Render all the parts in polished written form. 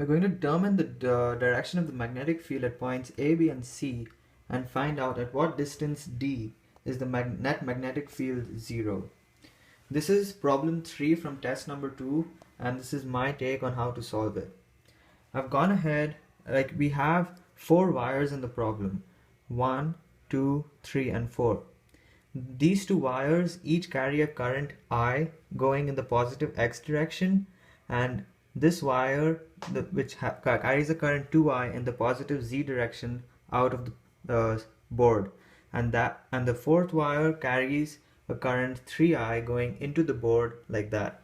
We're going to determine the direction of the magnetic field at points A, B, and C and find out at what distance D is the net magnetic field 0. This is problem 3 from test number 2, and this is my take on how to solve it. I've gone ahead, like we have 4 wires in the problem. 1, 2, 3, and 4. These 2 wires each carry a current I going in the positive X direction, and this wire which carries a current 2I in the positive Z direction out of the board, and the fourth wire carries a current 3I going into the board like that.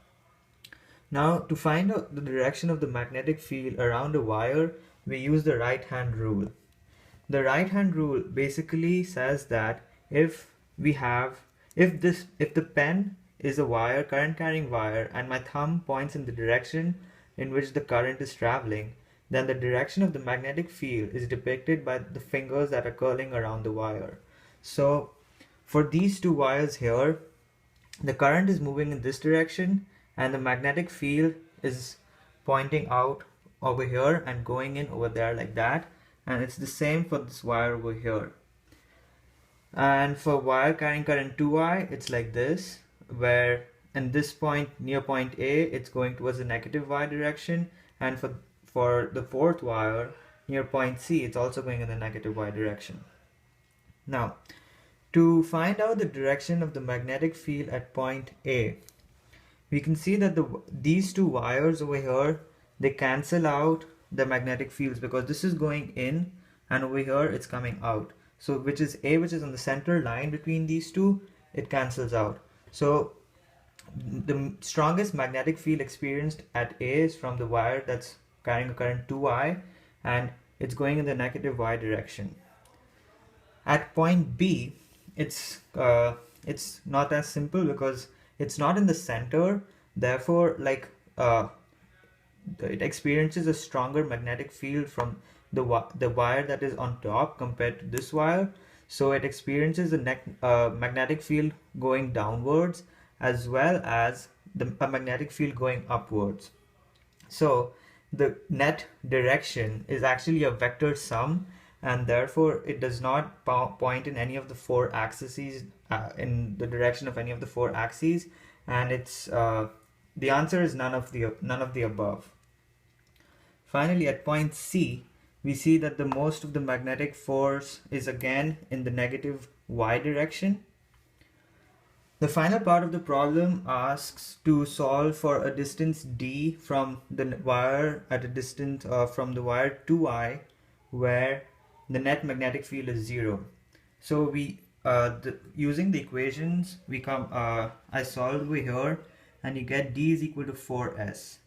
Now, to find out the direction of the magnetic field around a wire, we use the right hand rule. The right hand rule basically says that if the pen is a wire, current carrying wire, and my thumb points in the direction in which the current is traveling, then the direction of the magnetic field is depicted by the fingers that are curling around the wire. So for these 2 wires here, the current is moving in this direction and the magnetic field is pointing out over here and going in over there like that, and it's the same for this wire over here. And for wire carrying current 2I, it's like this, where in this point near point A, it's going towards the negative Y direction, and for the fourth wire near point C, it's also going in the negative Y direction. Now, to find out the direction of the magnetic field at point A, we can see that these 2 wires over here, they cancel out the magnetic fields because this is going in and over here it's coming out. So which is A, which is on the center line between these 2, it cancels out. So the strongest magnetic field experienced at A is from the wire that's carrying a current 2I, and it's going in the negative Y direction. At point B, it's not as simple because it's not in the center, therefore it experiences a stronger magnetic field from the wire that is on top compared to this wire. So it experiences a magnetic field going downwards as well as a magnetic field going upwards. So the net direction is actually a vector sum, and therefore it does not point in any of the 4 axes, in the direction of any of the 4 axes, and it's the answer is none of the above. Finally, at point C, we see that the most of the magnetic force is again in the negative Y direction. The final part of the problem asks to solve for a distance D from the wire at a distance from the wire 2I, where the net magnetic field is 0. So using the equations, I solve over here, and you get D is equal to 4S.